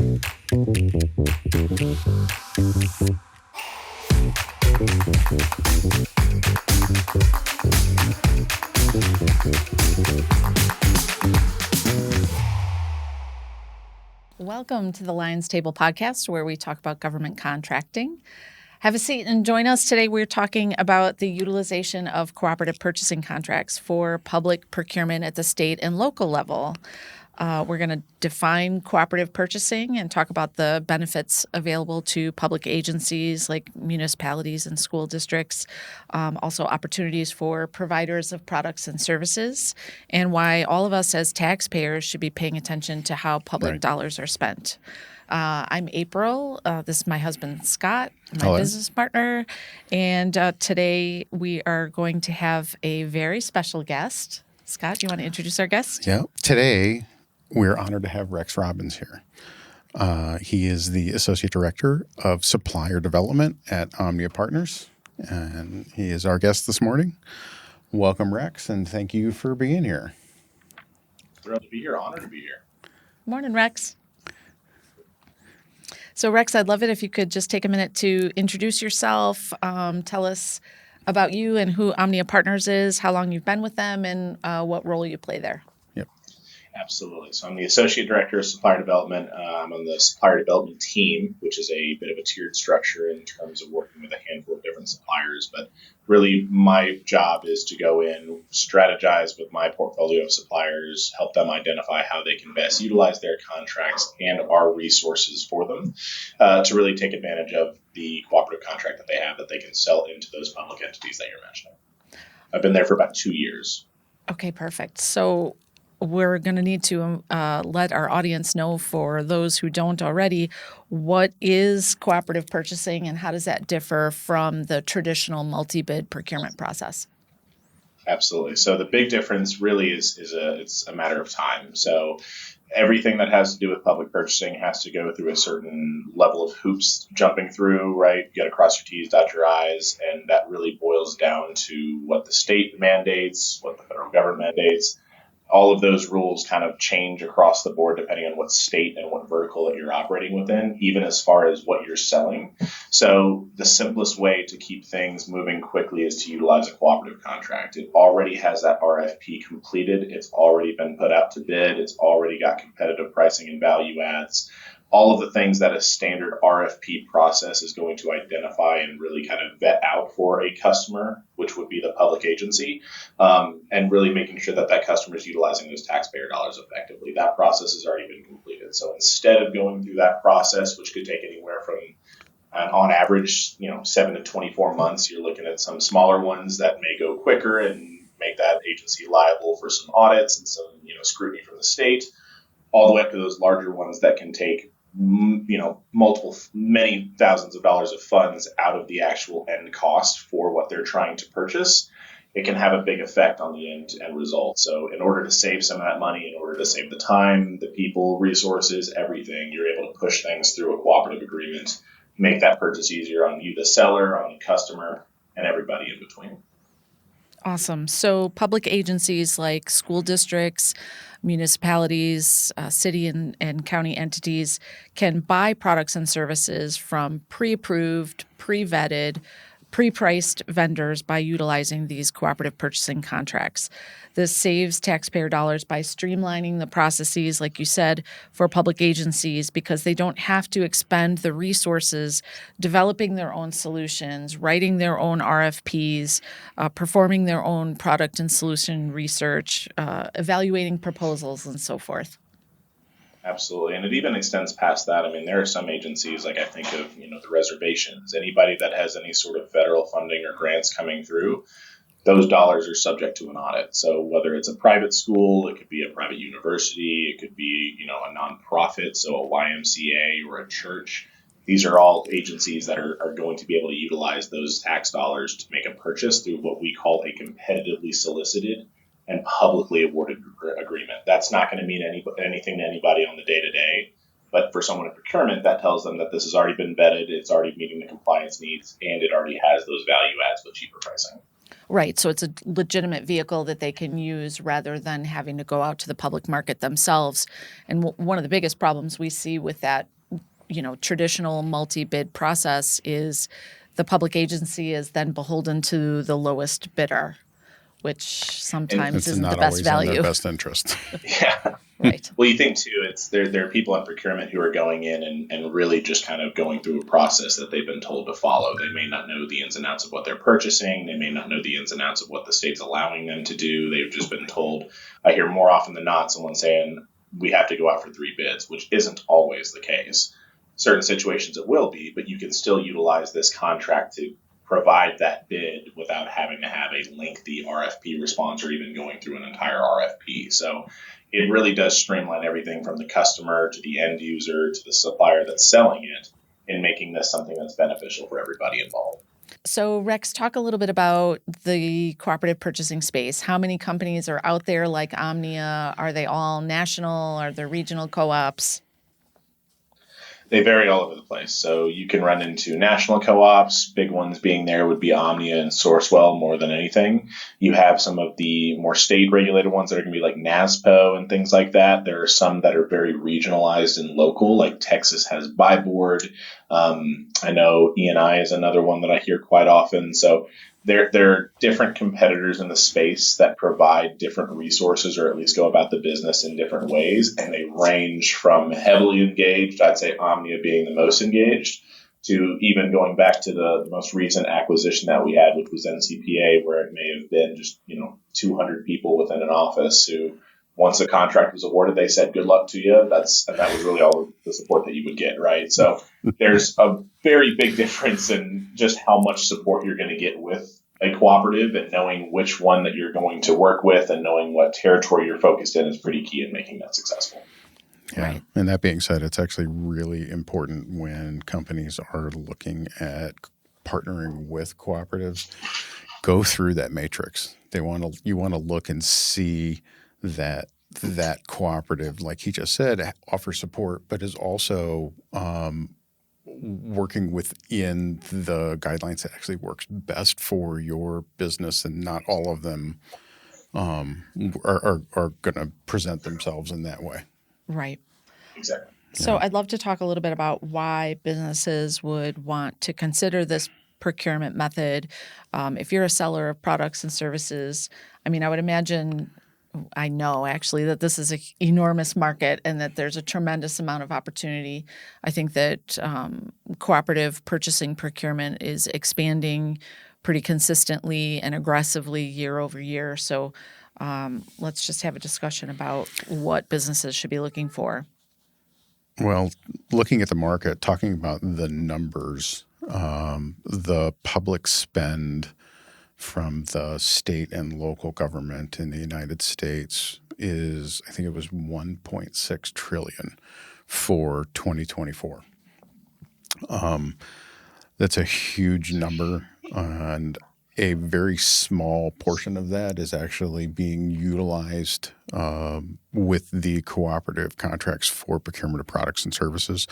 Welcome to the Lions Table podcast, where we talk about government contracting. Have a seat and join us. Today we're talking about the utilization of cooperative purchasing contracts for public procurement at the state and local level. We're going to define cooperative purchasing and talk about the benefits available to public agencies like municipalities and school districts, also opportunities for providers of products and services, and why all of us as taxpayers should be paying attention to how public dollars are spent. I'm April. This is my husband, Scott, my business partner. And today we are going to have a very special guest. Scott, do you want to introduce our guest? Yeah. Today, we're honored to have Rex Robbins here. He is the Associate Director of Supplier Development at OMNIA Partners, and he is our guest this morning. Welcome, Rex, and thank you for being here. Thrilled to be here. Honored to be here. Morning, Rex. So, Rex, I'd love it if you could just take a minute to introduce yourself, tell us about you and who OMNIA Partners is, how long you've been with them, and what role you play there. Yep. Absolutely. So I'm the Associate Director of Supplier Development. I'm on the Supplier Development team, which is a bit of a tiered structure in terms of working with a handful of different suppliers. But really, my job is to go in, strategize with my portfolio of suppliers, help them identify how they can best utilize their contracts and our resources for them to really take advantage of the cooperative contract that they have that they can sell into those public entities that you're mentioning. I've been there for about 2 years. Okay, perfect. So we're going to need to let our audience know, for those who don't already, what is cooperative purchasing and how does that differ from the traditional multi-bid procurement process? Absolutely. So the big difference really it's a matter of time. So everything that has to do with public purchasing has to go through a certain level of hoops jumping through, right? You got to cross your T's, dot your I's, and that really boils down to what the state mandates, what the federal government mandates. All of those rules kind of change across the board depending on what state and what vertical that you're operating within, even as far as what you're selling. So the simplest way to keep things moving quickly is to utilize a cooperative contract. It already has that RFP completed. It's already been put out to bid. It's already got competitive pricing and value adds. All of the things that a standard RFP process is going to identify and really kind of vet out for a customer, which would be the public agency, and really making sure that that customer is utilizing those taxpayer dollars effectively. That process has already been completed. So instead of going through that process, which could take anywhere from, on average, 7 to 24 months, you're looking at some smaller ones that may go quicker and make that agency liable for some audits and some, scrutiny from the state, all the way up to those larger ones that can take many thousands of dollars of funds out of the actual end cost for what they're trying to purchase. It can have a big effect on the end result. So in order to save some of that money, in order to save the time, the people, resources, everything, you're able to push things through a cooperative agreement, make that purchase easier on you, the seller, on the customer, and everybody in between. Awesome. So public agencies like school districts, municipalities, city and county entities can buy products and services from pre-approved, pre-vetted, pre-priced vendors by utilizing these cooperative purchasing contracts. This saves taxpayer dollars by streamlining the processes, like you said, for public agencies, because they don't have to expend the resources developing their own solutions, writing their own RFPs, performing their own product and solution research, evaluating proposals, and so forth. Absolutely. And it even extends past that. I mean, there are some agencies, like I think of, the reservations, anybody that has any sort of federal funding or grants coming through, those dollars are subject to an audit. So whether it's a private school, it could be a private university, it could be, a nonprofit, so a YMCA or a church. These are all agencies that are going to be able to utilize those tax dollars to make a purchase through what we call a competitively solicited and publicly awarded agreement. That's not going to mean anything to anybody on the day-to-day, but for someone in procurement, that tells them that this has already been vetted, it's already meeting the compliance needs, and it already has those value adds with cheaper pricing. Right. So it's a legitimate vehicle that they can use rather than having to go out to the public market themselves. And one of the biggest problems we see with that, traditional multi-bid process is the public agency is then beholden to the lowest bidder, which sometimes It's isn't the not best always in their value. best interest. Yeah. Right. Well, you think too, it's there are people in procurement who are going in and really just kind of going through a process that they've been told to follow. They may not know the ins and outs of what they're purchasing. They may not know the ins and outs of what the state's allowing them to do. They've just been told. I hear more often than not someone saying, we have to go out for 3 bids, which isn't always the case. Certain situations it will be, but you can still utilize this contract to provide that bid without having to have a lengthy RFP response or even going through an entire RFP. So it really does streamline everything from the customer to the end user to the supplier that's selling it in making this something that's beneficial for everybody involved. So, Rex, talk a little bit about the cooperative purchasing space. How many companies are out there like OMNIA? Are they all national? Are there regional co-ops? They vary all over the place. So you can run into national co-ops. Big ones being there would be Omnia and Sourcewell more than anything. You have some of the more state regulated ones that are going to be like NASPO and things like that. There are some that are very regionalized and local, like Texas has Buy Board. I know E&I is another one that I hear quite often. So there are different competitors in the space that provide different resources or at least go about the business in different ways. And they range from heavily engaged, I'd say Omnia being the most engaged, to even going back to the most recent acquisition that we had, which was NCPA, where it may have been just, 200 people within an office who, once a contract was awarded, they said, good luck to you. And that was really all the support that you would get, right? So there's a very big difference in just how much support you're going to get with a cooperative, and knowing which one that you're going to work with and knowing what territory you're focused in is pretty key in making that successful. Yeah. Right. And that being said, it's actually really important when companies are looking at partnering with cooperatives, go through that matrix. You want to look and see that cooperative, like he just said, offers support, but is also working within the guidelines that actually works best for your business, and not all of them are going to present themselves in that way. Right. Exactly. So I'd love to talk a little bit about why businesses would want to consider this procurement method. If you're a seller of products and services, I would imagine, I know actually that this is an enormous market and that there's a tremendous amount of opportunity. I think that cooperative purchasing procurement is expanding pretty consistently and aggressively year over year. So let's just have a discussion about what businesses should be looking for. Well, looking at the market, talking about the numbers, the public spend from the state and local government in the United States is, I think it was 1.6 trillion for 2024. That's a huge number, and a very small portion of that is actually being utilized with the cooperative contracts for procurement of products and services.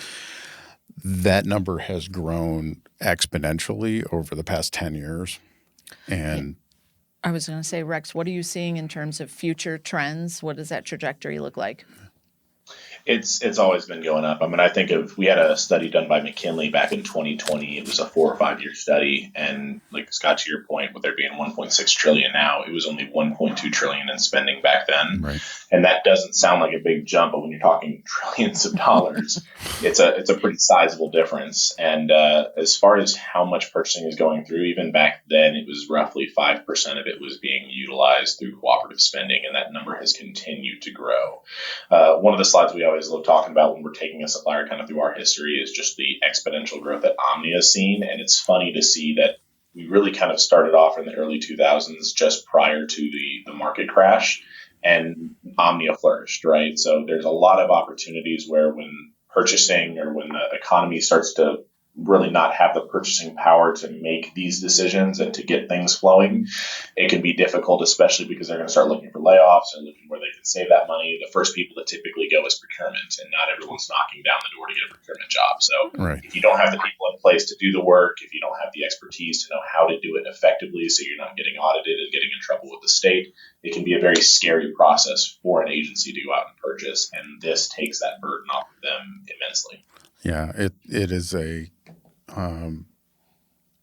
That number has grown exponentially over the past 10 years. And I was going to say, Rex, what are you seeing in terms of future trends? What does that trajectory look like? It's always been going up. I think we had a study done by McKinley back in 2020. It was a 4 or 5 year study, and like Scott, to your point, with there being 1.6 trillion now, it was only 1.2 trillion in spending back then. right. And that doesn't sound like a big jump, but when you're talking trillions of dollars, it's a pretty sizable difference. And as far as how much purchasing is going through, even back then, it was roughly 5% of it was being utilized through cooperative spending, and that number has continued to grow. One of the slides we always love talking about when we're taking a supplier kind of through our history is just the exponential growth that Omnia has seen. And it's funny to see that we really kind of started off in the early 2000s, just prior to the market crash, and Omnia flourished, right? So there's a lot of opportunities where when purchasing or when the economy starts to really not have the purchasing power to make these decisions and to get things flowing, it can be difficult, especially because they're going to start looking for layoffs and looking where they can save that money, the first people that typically go is procurement, and not everyone's knocking down the door to get a procurement job. So Right. if you don't have the people in place to do the work, if you don't have the expertise to know how to do it effectively so you're not getting audited and getting in trouble with the state, it can be a very scary process for an agency to go out and purchase, and this takes that burden off of them immensely. Yeah, it is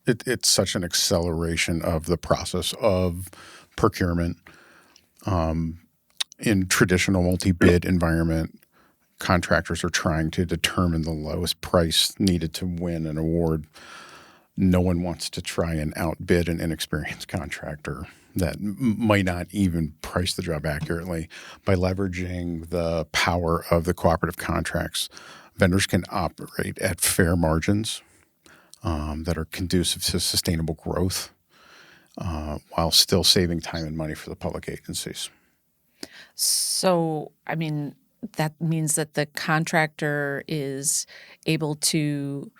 it's such an acceleration of the process of procurement. In traditional multi-bid environment, contractors are trying to determine the lowest price needed to win an award. No one wants to try and outbid an inexperienced contractor that might not even price the job accurately. By leveraging the power of the cooperative contracts, vendors can operate at fair margins that are conducive to sustainable growth while still saving time and money for the public agencies. So, I mean, that means that the contractor is able to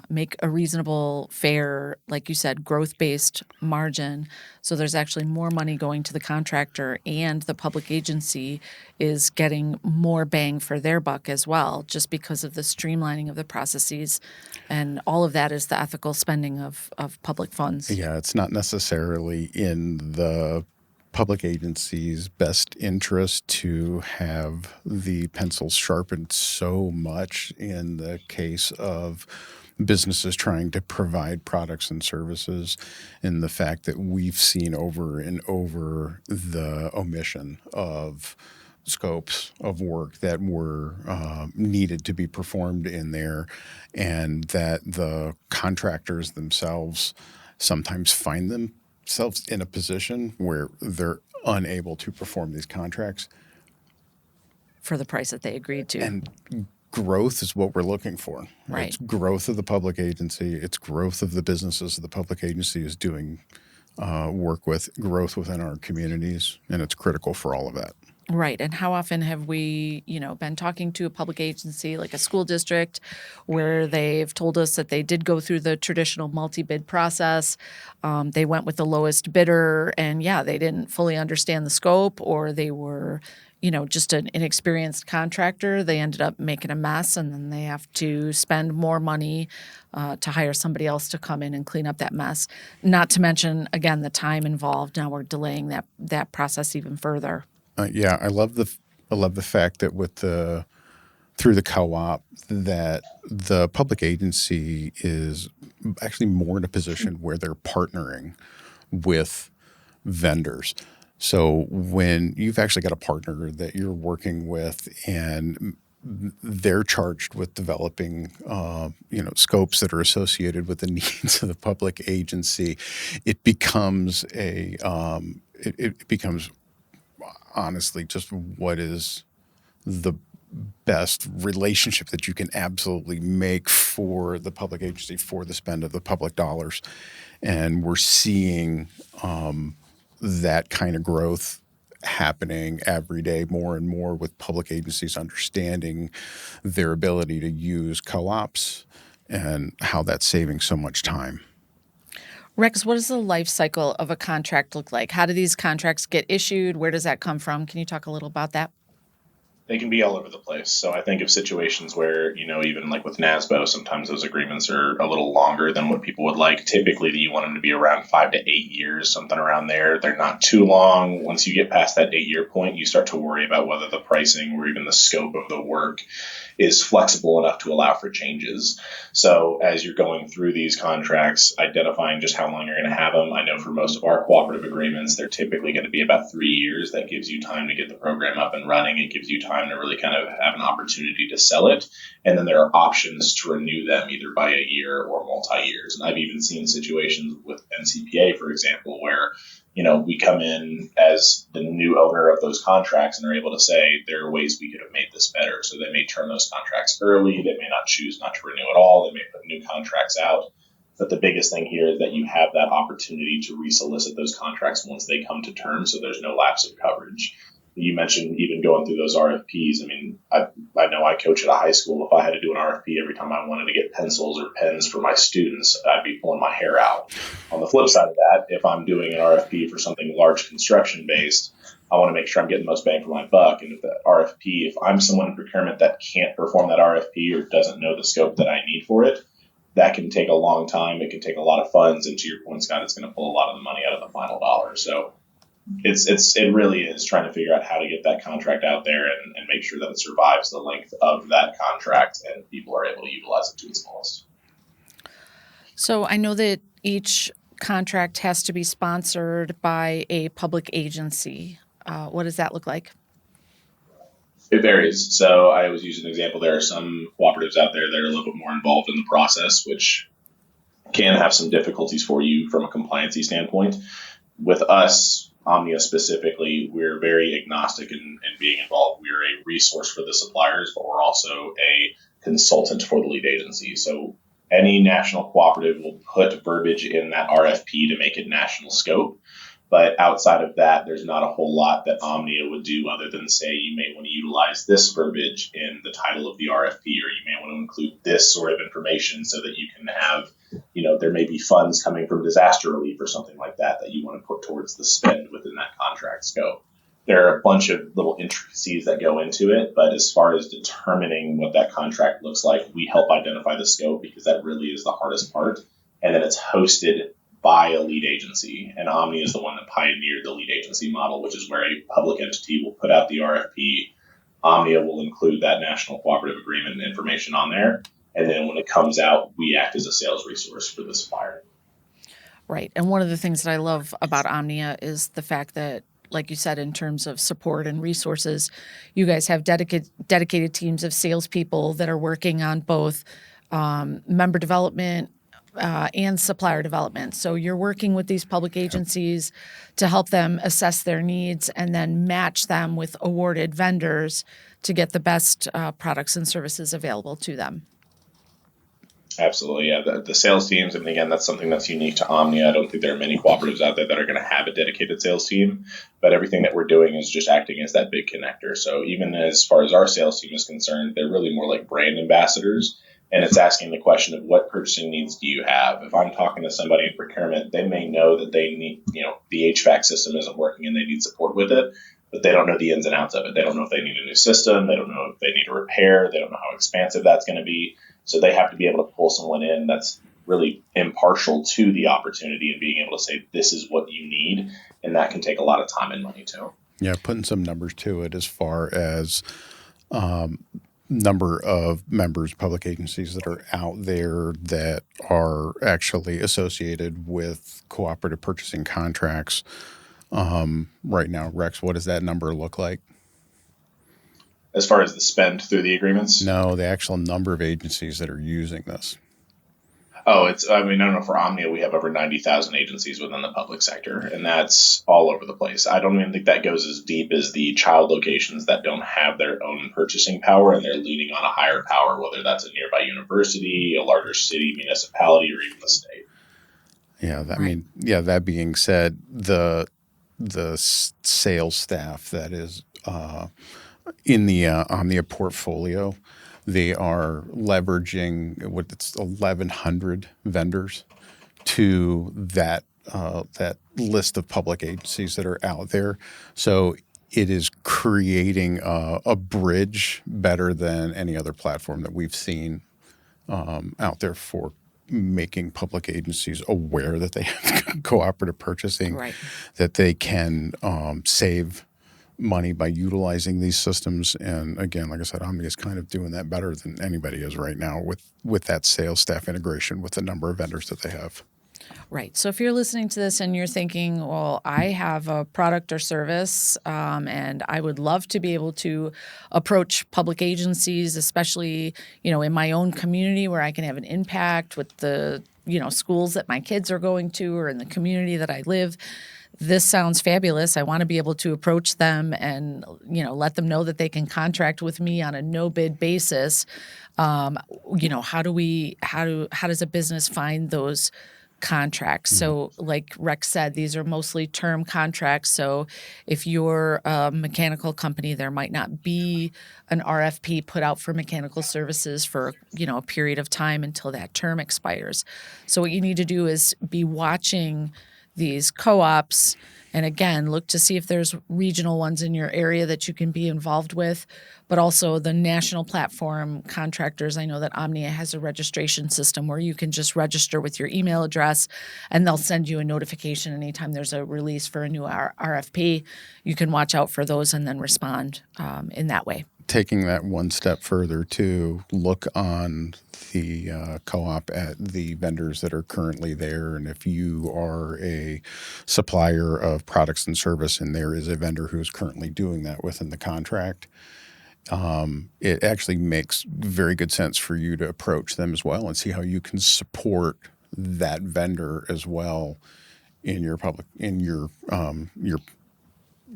make a reasonable, fair, like you said, growth-based margin. So there's actually more money going to the contractor, and the public agency is getting more bang for their buck as well, just because of the streamlining of the processes. And all of that is the ethical spending of public funds. Yeah, it's not necessarily in the public agency's best interest to have the pencils sharpened so much in the case of businesses trying to provide products and services, and the fact that we've seen over and over the omission of scopes of work that were needed to be performed in there, and that the contractors themselves sometimes find themselves in a position where they're unable to perform these contracts. For the price that they agreed to. And growth is what we're looking for. Right. It's growth of the public agency. It's growth of the businesses the public agency is doing work with, growth within our communities, and it's critical for all of that. Right. And how often have we, been talking to a public agency like a school district where they've told us that they did go through the traditional multi-bid process. They went with the lowest bidder, and they didn't fully understand the scope, or they were, just an inexperienced contractor. They ended up making a mess, and then they have to spend more money to hire somebody else to come in and clean up that mess. Not to mention, again, the time involved. Now we're delaying that process even further. I love the fact that through the co-op that the public agency is actually more in a position where they're partnering with vendors. So when you've actually got a partner that you're working with and they're charged with developing, scopes that are associated with the needs of the public agency, it becomes it becomes honestly just what is the best relationship that you can absolutely make for the public agency for the spend of the public dollars. And we're seeing that kind of growth happening every day more and more, with public agencies understanding their ability to use co-ops and how that's saving so much time. Rex, what does the life cycle of a contract look like? How do these contracts get issued? Where does that come from? Can you talk a little about that? They can be all over the place. So I think of situations where, even like with NASBO, sometimes those agreements are a little longer than what people would like. Typically, you want them to be around 5 to 8 years, something around there. They're not too long. Once you get past that 8-year point, you start to worry about whether the pricing or even the scope of the work is flexible enough to allow for changes. So as you're going through these contracts, identifying just how long you're going to have them. I know for most of our cooperative agreements, they're typically going to be about 3 years. That gives you time to get the program up and running. It gives you time to really kind of have an opportunity to sell it. And then there are options to renew them either by a year or multi-years. And I've even seen situations with NCPA, for example, where we come in as the new owner of those contracts and are able to say there are ways we could have made this better. So they may turn those contracts early. They may not choose not to renew at all. They may put new contracts out. But the biggest thing here is that you have that opportunity to resolicit those contracts once they come to term, so there's no lapse of coverage. You mentioned even going through those RFPs. I mean, I know I coach at a high school. If I had to do an RFP every time I wanted to get pencils or pens for my students, I'd be pulling my hair out. On the flip side of that, if I'm doing an RFP for something large construction based, I want to make sure I'm getting the most bang for my buck. And if the RFP, if I'm someone in procurement that can't perform that RFP or doesn't know the scope that I need for it, that can take a long time. It can take a lot of funds. And to your point, Scott, it's going to pull a lot of the money out of the final dollar. So it really is trying to figure out how to get that contract out there and make sure that it survives the length of that contract and people are able to utilize it to its fullest. So I know that each contract has to be sponsored by a public agency. What does that look like? It varies. So I always use an example. There are some cooperatives out there that are a little bit more involved in the process, which can have some difficulties for you from a compliancy standpoint. With us, Omnia specifically, we're very agnostic in being involved. We're a resource for the suppliers, but we're also a consultant for the lead agency. So any national cooperative will put verbiage in that RFP to make it national scope. But outside of that, there's not a whole lot that Omnia would do other than say you may want to utilize this verbiage in the title of the RFP, or you may want to include this sort of information so that you can have, there may be funds coming from disaster relief or something like that you want to put towards the spend within that contract scope. There are a bunch of little intricacies that go into it, but as far as determining what that contract looks like, we help identify the scope because that really is the hardest part. And then it's hosted by a lead agency, and Omni is the one that pioneered the lead agency model, which is where a public entity will put out the RFP. Omnia will include that national cooperative agreement and information on there, and then when it comes out, we act as a sales resource for the supplier. Right. And one of the things that I love about Omnia is the fact that, like you said, in terms of support and resources, you guys have dedicated teams of salespeople that are working on both member development and supplier development. So you're working with these public agencies to help them assess their needs and then match them with awarded vendors to get the best products and services available to them. Absolutely, yeah. The sales teams, and again, that's something that's unique to Omnia. I don't think there are many cooperatives out there that are going to have a dedicated sales team, but everything that we're doing is just acting as that big connector. So even as far as our sales team is concerned, they're really more like brand ambassadors. And it's asking the question of what purchasing needs do you have? If I'm talking to somebody in procurement, they may know that they need, the HVAC system isn't working and they need support with it, but they don't know the ins and outs of it. They don't know if they need a new system. They don't know if they need a repair. They don't know how expansive that's going to be. So they have to be able to pull someone in that's really impartial to the opportunity and being able to say, this is what you need. And that can take a lot of time and money too. Yeah, putting some numbers to it as far as number of members, public agencies that are out there that are actually associated with cooperative purchasing contracts. Right now, Rex, what does that number look like? As far as the spend through the agreements? No, the actual number of agencies that are using this. Oh, I don't know, for Omnia, we have over 90,000 agencies within the public sector, and that's all over the place. I don't even think that goes as deep as the child locations that don't have their own purchasing power, and they're leaning on a higher power, whether that's a nearby university, a larger city, municipality, or even the state. Yeah, that being said, the sales staff that is in the Omnia portfolio, they are leveraging it's 1,100 vendors to that list of public agencies that are out there. So it is creating a bridge better than any other platform that we've seen out there for making public agencies aware that they have cooperative purchasing, Right. that they can save money by utilizing these systems. And again, like I said, Omnia is kind of doing that better than anybody is right now with that sales staff integration with the number of vendors that they have. Right. So if you're listening to this and you're thinking, well, I have a product or service and I would love to be able to approach public agencies, especially, in my own community where I can have an impact with the, schools that my kids are going to or in the community that I live. This sounds fabulous. I want to be able to approach them and, let them know that they can contract with me on a no bid basis. How does a business find those contracts? So like Rex said, these are mostly term contracts. So if you're a mechanical company, there might not be an RFP put out for mechanical services for, a period of time until that term expires. So what you need to do is be watching these co-ops. And again, look to see if there's regional ones in your area that you can be involved with, but also the national platform contractors. I know that OMNIA has a registration system where you can just register with your email address and they'll send you a notification anytime there's a release for a new RFP. You can watch out for those and then respond in that way. Taking that one step further to look on the co-op at the vendors that are currently there. And if you are a supplier of products and service and there is a vendor who is currently doing that within the contract, it actually makes very good sense for you to approach them as well and see how you can support that vendor as well in your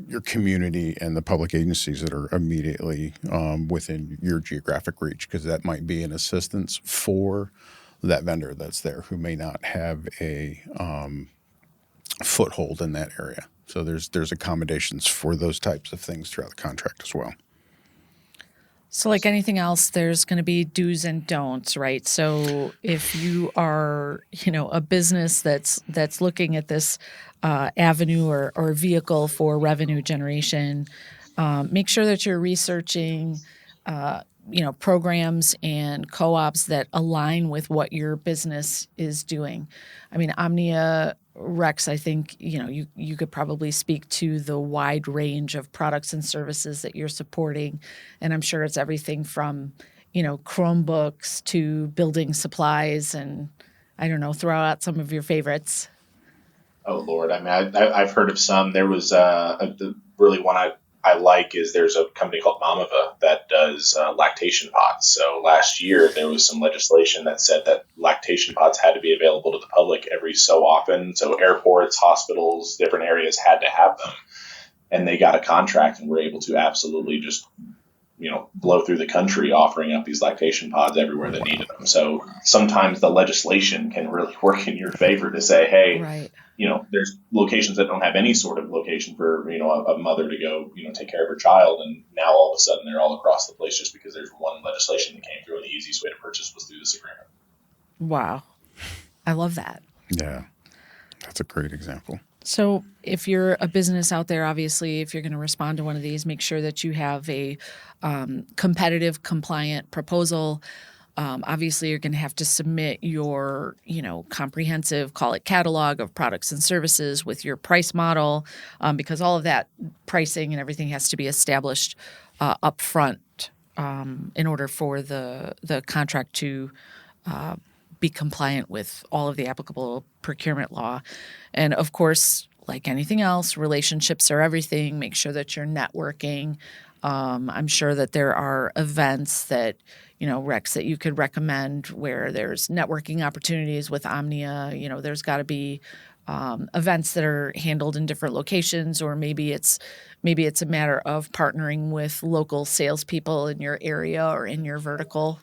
your community and the public agencies that are immediately within your geographic reach, because that might be an assistance for that vendor that's there who may not have a foothold in that area. So there's accommodations for those types of things throughout the contract as well. So like anything else, there's going to be do's and don'ts, right? So if you are, a business that's looking at this avenue or vehicle for revenue generation, make sure that you're researching, programs and co-ops that align with what your business is doing. I mean, OMNIA, Rex, I think, you could probably speak to the wide range of products and services that you're supporting. And I'm sure it's everything from, Chromebooks to building supplies and, I don't know, throw out some of your favorites. Oh Lord, I mean, I've heard of some. There was really one I like is there's a company called Mamava that does lactation pods. So last year there was some legislation that said that lactation pods had to be available to the public every so often. So airports, hospitals, different areas had to have them, and they got a contract and were able to absolutely just blow through the country offering up these lactation pods everywhere that needed them. So sometimes the legislation can really work in your favor to say, hey, right. There's locations that don't have any sort of location for, a mother to go, take care of her child. And now all of a sudden they're all across the place just because there's one legislation that came through and the easiest way to purchase was through this agreement. Wow. I love that. Yeah, that's a great example. So if you're a business out there, obviously, if you're going to respond to one of these, make sure that you have a competitive, compliant proposal. Obviously, you're going to have to submit your, comprehensive, call it catalog of products and services with your price model, because all of that pricing and everything has to be established up front in order for the contract to be compliant with all of the applicable procurement law. And of course, like anything else, relationships are everything. Make sure that you're networking. I'm sure that there are events that, Rex, that you could recommend where there's networking opportunities with OMNIA. There's got to be events that are handled in different locations, or maybe it's a matter of partnering with local salespeople in your area or in your vertical.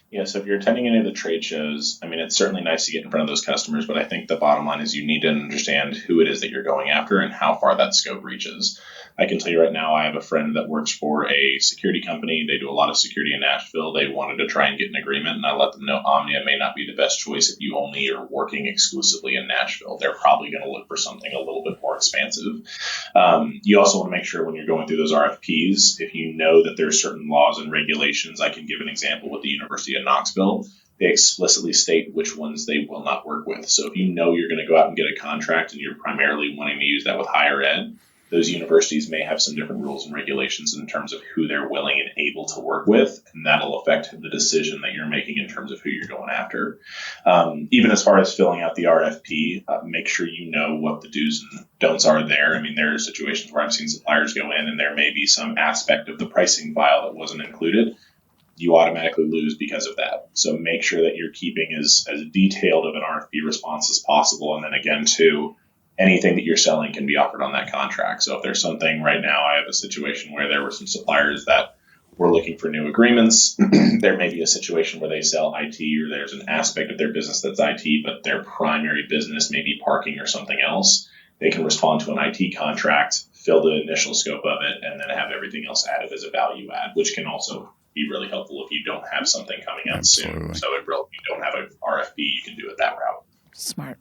Yeah, so if you're attending any of the trade shows, I mean, it's certainly nice to get in front of those customers, but I think the bottom line is you need to understand who it is that you're going after and how far that scope reaches. I can tell you right now, I have a friend that works for a security company. They do a lot of security in Nashville. They wanted to try and get an agreement, and I let them know OMNIA may not be the best choice if you only are working exclusively in Nashville. They're probably going to look for something a little bit more expansive. You also want to make sure when you're going through those RFPs, if you know that there are certain laws and regulations. I can give an example with the University of Knoxville. They explicitly state which ones they will not work with. So if you know you're going to go out and get a contract and you're primarily wanting to use that with higher ed, those universities may have some different rules and regulations in terms of who they're willing and able to work with, and that'll affect the decision that you're making in terms of who you're going after. Even as far as filling out the RFP, make sure you know what the do's and don'ts are there. I mean, there are situations where I've seen suppliers go in and there may be some aspect of the pricing file that wasn't included. You automatically lose because of that. So make sure that you're keeping as detailed of an RFP response as possible. And then again, too, anything that you're selling can be offered on that contract. So if there's something right now, I have a situation where there were some suppliers that were looking for new agreements. There may be a situation where they sell IT, or there's an aspect of their business that's IT, but their primary business may be parking or something else. They can respond to an IT contract, fill the initial scope of it, and then have everything else added as a value add, which can also be really helpful if you don't have something coming out soon. So if you don't have an RFP, you can do it that route. Smart.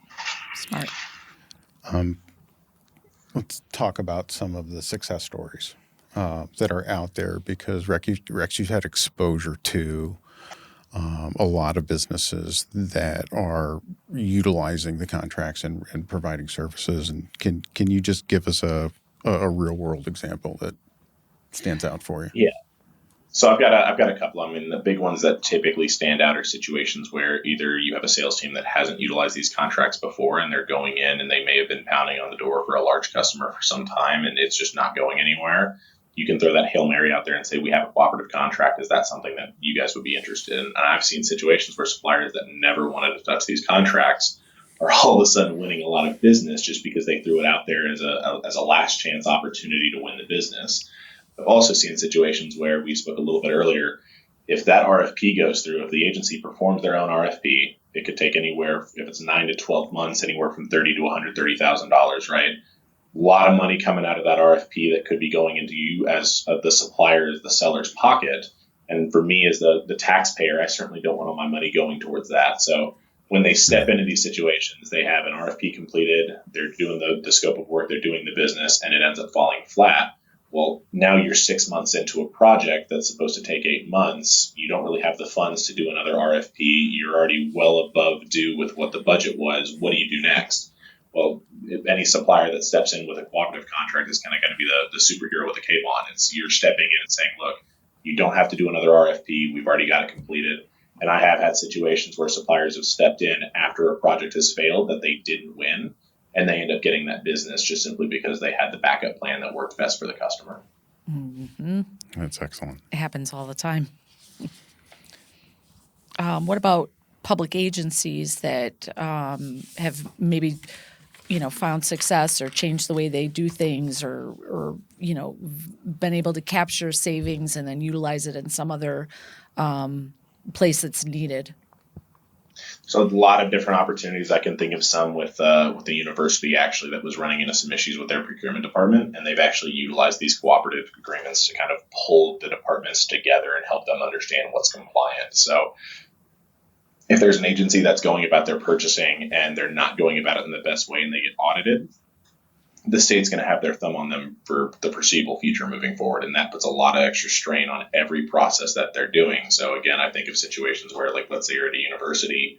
Let's talk about some of the success stories that are out there, because Rex, you've had exposure to a lot of businesses that are utilizing the contracts and providing services. And can you just give us a real world example that stands out for you? Yeah. So I've got a couple. I mean, the big ones that typically stand out are situations where either you have a sales team that hasn't utilized these contracts before, and they're going in and they may have been pounding on the door for a large customer for some time, and it's just not going anywhere. You can throw that Hail Mary out there and say, we have a cooperative contract. Is that something that you guys would be interested in? And I've seen situations where suppliers that never wanted to touch these contracts are all of a sudden winning a lot of business just because they threw it out there as a last chance opportunity to win the business. I've also seen situations where we spoke a little bit earlier. If that RFP goes through, if the agency performs their own RFP, it could take anywhere, if it's 9 to 12 months, anywhere from $30,000 to $130,000, right? A lot of money coming out of that RFP that could be going into you as the supplier, the seller's pocket. And for me as the taxpayer, I certainly don't want all my money going towards that. So when they step into these situations, they have an RFP completed, they're doing the scope of work, they're doing the business, and it ends up falling flat. Well, now you're 6 months into a project that's supposed to take 8 months. You don't really have the funds to do another RFP. You're already well above due with what the budget was. What do you do next? Well, if any supplier that steps in with a cooperative contract is kind of going to be the superhero with a cape on. It's you're stepping in and saying, look, you don't have to do another RFP. We've already got it completed. And I have had situations where suppliers have stepped in after a project has failed that they didn't win, and they end up getting that business just simply because they had the backup plan that worked best for the customer. Mm-hmm. That's excellent. It happens all the time. What about public agencies that have maybe, found success or changed the way they do things, or been able to capture savings and then utilize it in some other place that's needed? So a lot of different opportunities. I can think of some with the university actually that was running into some issues with their procurement department, and they've actually utilized these cooperative agreements to kind of pull the departments together and help them understand what's compliant. So if there's an agency that's going about their purchasing and they're not going about it in the best way and they get audited, the state's going to have their thumb on them for the foreseeable future moving forward. And that puts a lot of extra strain on every process that they're doing. So again, I think of situations where, like, let's say you're at a university,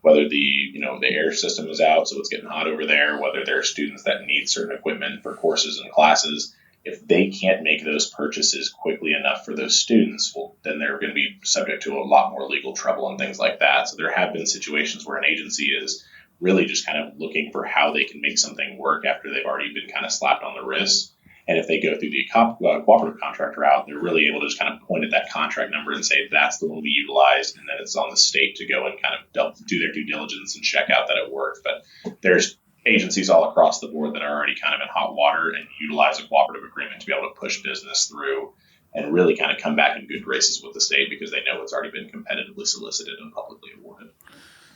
whether the air system is out, so it's getting hot over there, whether there are students that need certain equipment for courses and classes. If they can't make those purchases quickly enough for those students, well, then they're going to be subject to a lot more legal trouble and things like that. So there have been situations where an agency is really just kind of looking for how they can make something work after they've already been kind of slapped on the wrist. And if they go through the cooperative contract route, they're really able to just kind of point at that contract number and say, that's the one we utilized. And then it's on the state to go and kind of do their due diligence and check out that it worked. But there's agencies all across the board that are already kind of in hot water and utilize a cooperative agreement to be able to push business through and really kind of come back in good graces with the state because they know it's already been competitively solicited and publicly awarded.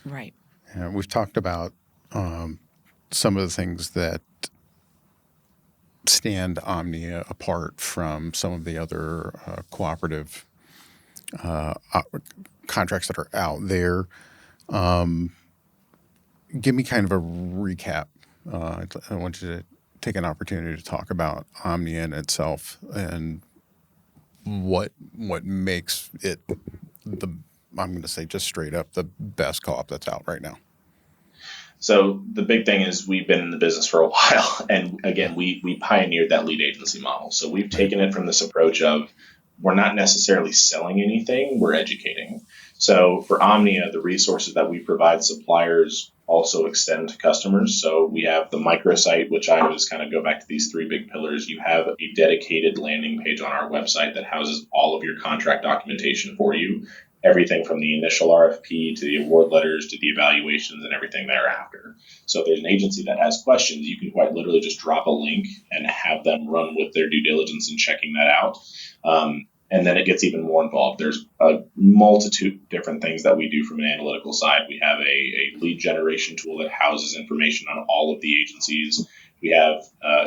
Right. Yeah, we've talked about some of the things that stand Omnia apart from some of the other cooperative contracts that are out there. Give me kind of a recap. I want you to take an opportunity to talk about Omnia in itself and what makes it I'm going to say just straight up the best co-op that's out right now. So the big thing is we've been in the business for a while. And again, we pioneered that lead agency model. So we've taken it from this approach of we're not necessarily selling anything, we're educating. So for Omnia, the resources that we provide suppliers also extend to customers. So we have the microsite, which I always kind of go back to these three big pillars. You have a dedicated landing page on our website that houses all of your contract documentation for you. Everything from the initial RFP to the award letters to the evaluations and everything thereafter. So if there's an agency that has questions, you can quite literally just drop a link and have them run with their due diligence and checking that out. And then it gets even more involved. There's a multitude of different things that we do from an analytical side. We have a lead generation tool that houses information on all of the agencies. We have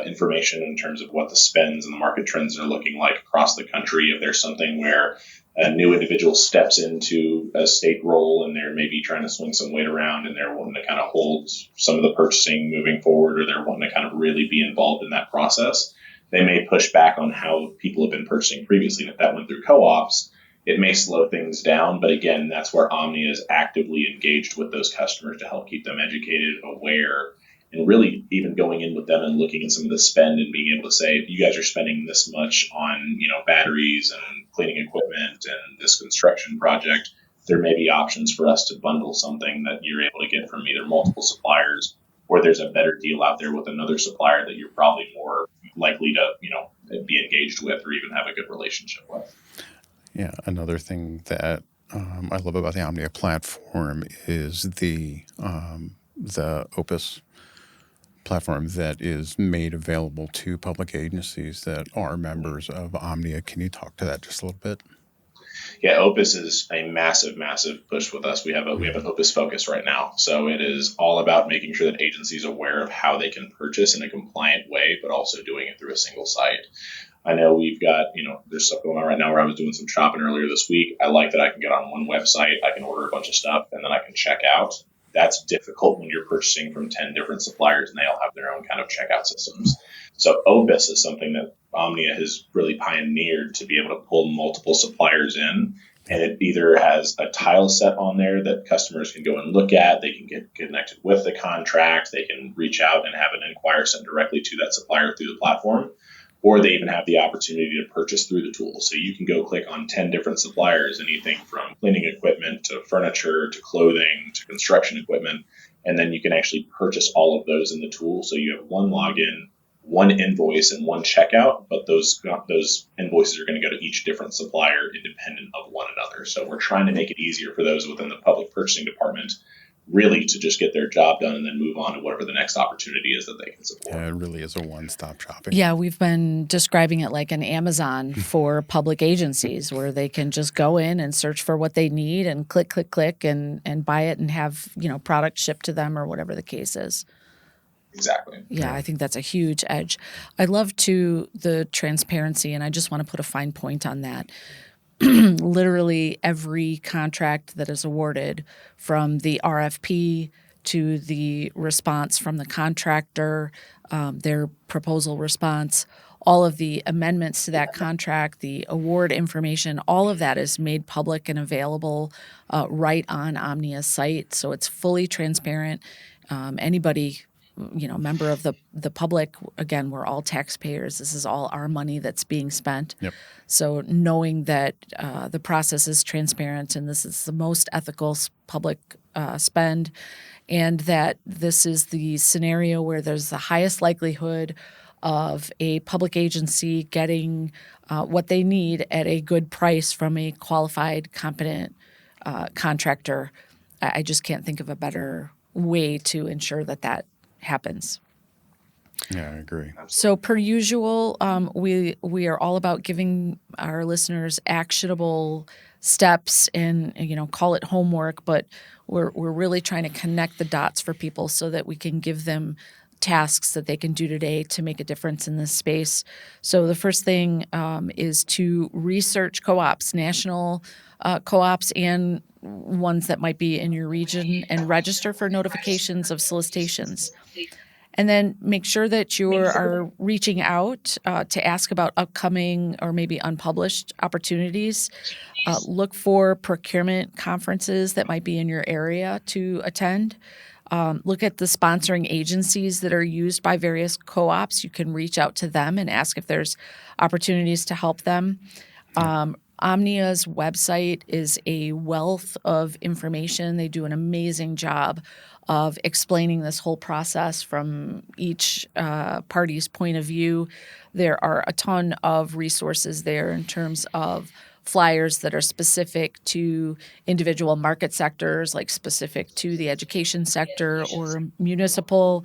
information in terms of what the spends and the market trends are looking like across the country. If there's something where a new individual steps into a state role and they're maybe trying to swing some weight around and they're wanting to kind of hold some of the purchasing moving forward, or they're wanting to kind of really be involved in that process, they may push back on how people have been purchasing previously. And if that went through co-ops, it may slow things down. But again, that's where Omnia is actively engaged with those customers to help keep them educated, aware, and really even going in with them and looking at some of the spend and being able to say, if you guys are spending this much on, batteries and cleaning equipment and this construction project, there may be options for us to bundle something that you're able to get from either multiple suppliers, or there's a better deal out there with another supplier that you're probably more likely to, be engaged with or even have a good relationship with. Yeah, another thing that I love about the Omnia platform is the Opus platform that is made available to public agencies that are members of Omnia. Can you talk to that just a little bit? Yeah, Opus is a massive, massive push with us. We have an Opus focus right now. So it is all about making sure that agencies are aware of how they can purchase in a compliant way, but also doing it through a single site. I know we've got, there's stuff going on right now where I was doing some shopping earlier this week. I like that I can get on one website, I can order a bunch of stuff, and then I can check out. That's difficult when you're purchasing from 10 different suppliers and they all have their own kind of checkout systems. So Opus is something that Omnia has really pioneered to be able to pull multiple suppliers in. And it either has a tile set on there that customers can go and look at, they can get connected with the contract, they can reach out and have an inquiry sent directly to that supplier through the platform, or they even have the opportunity to purchase through the tool. So you can go click on 10 different suppliers, anything from cleaning equipment to furniture to clothing to construction equipment, and then you can actually purchase all of those in the tool. So you have one login, one invoice, and one checkout, but those invoices are going to go to each different supplier independent of one another. So we're trying to make it easier for those within the public purchasing department really to just get their job done and then move on to whatever the next opportunity is that they can support. Yeah, it really is a one-stop shopping. Yeah, we've been describing it like an Amazon for public agencies where they can just go in and search for what they need and click and buy it and have, product shipped to them or whatever the case is. Exactly. Yeah, I think that's a huge edge. I love the transparency, and I just want to put a fine point on that. Literally every contract that is awarded, from the RFP to the response from the contractor, their proposal response, all of the amendments to that contract, the award information, all of that is made public and available right on Omnia's site. So it's fully transparent. Anybody, member of the public, again, we're all taxpayers. This is all our money that's being spent. Yep. So knowing that the process is transparent and this is the most ethical public spend, and that this is the scenario where there's the highest likelihood of a public agency getting what they need at a good price from a qualified, competent contractor, I just can't think of a better way to ensure that happens. Yeah, I agree. So per usual, we are all about giving our listeners actionable steps and call it homework, but we're really trying to connect the dots for people so that we can give them tasks that they can do today to make a difference in this space. So the first thing is to research co-ops, national co-ops and ones that might be in your region, and register for notifications of solicitations. And then make sure that you are reaching out to ask about upcoming or maybe unpublished opportunities. Look for procurement conferences that might be in your area to attend. Look at the sponsoring agencies that are used by various co-ops. You can reach out to them and ask if there's opportunities to help them. Omnia's website is a wealth of information. They do an amazing job of explaining this whole process from each party's point of view. There are a ton of resources there in terms of flyers that are specific to individual market sectors, like specific to the education sector or municipal.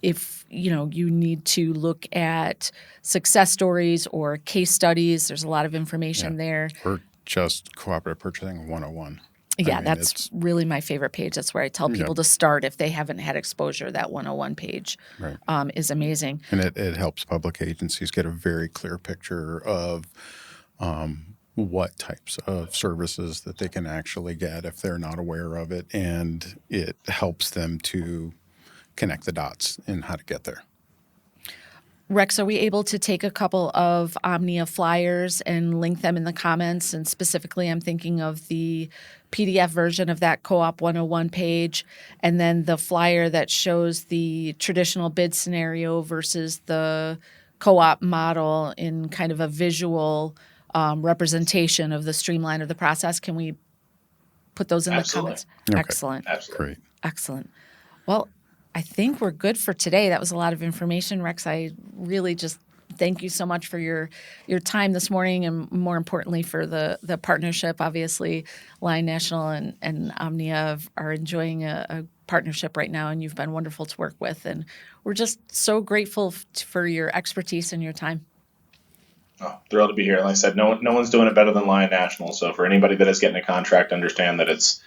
If you need to look at success stories or case studies, there's a lot of information there. Or just Cooperative Purchasing 101. Yeah, that's really my favorite page. That's where I tell people to start if they haven't had exposure. That 101 page is amazing. And it helps public agencies get a very clear picture of what types of services that they can actually get if they're not aware of it, and it helps them to connect the dots in how to get there. Rex, are we able to take a couple of OMNIA flyers and link them in the comments? And specifically, I'm thinking of the PDF version of that Co-op 101 page, and then the flyer that shows the traditional bid scenario versus the co-op model in kind of a visual representation of the streamline of the process. Can we put those in Absolutely. the comments? Okay. Excellent. Absolutely. Great. Excellent. Well, I think we're good for today. That was a lot of information, Rex. I really just thank you so much for your time this morning, and more importantly for the partnership. Obviously, Lion National and Omnia are enjoying a partnership right now, and you've been wonderful to work with. And we're just so grateful for your expertise and your time. Oh, thrilled to be here. Like I said, no one's doing it better than Lion National. So for anybody that is getting a contract, understand that it's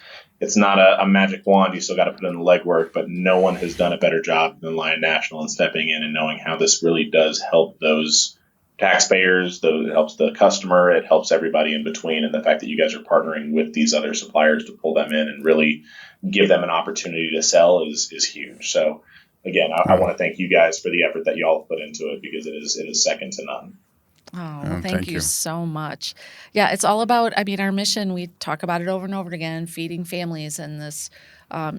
not a magic wand. You still got to put in the legwork, but no one has done a better job than Lion National in stepping in and knowing how this really does help those taxpayers. It helps the customer. It helps everybody in between. And the fact that you guys are partnering with these other suppliers to pull them in and really give them an opportunity to sell is huge. So again, I want to thank you guys for the effort that you all put into it, because it is second to none. Oh, well, thank you so much. Yeah, it's all about, our mission, we talk about it over and over again, feeding families. And this,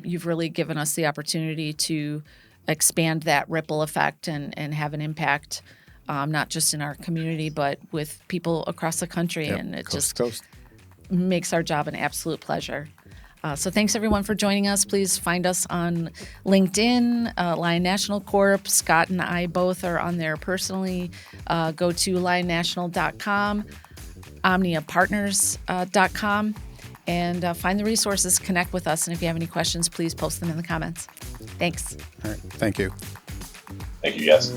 you've really given us the opportunity to expand that ripple effect and have an impact, not just in our community, but with people across the country. Yep. And it Coast just makes our job an absolute pleasure. So thanks, everyone, for joining us. Please find us on LinkedIn, Lion National Corp. Scott and I both are on there personally. Go to lionnational.com, omniapartners.com, and find the resources, connect with us. And if you have any questions, please post them in the comments. Thanks. All right. Thank you. Thank you, guys.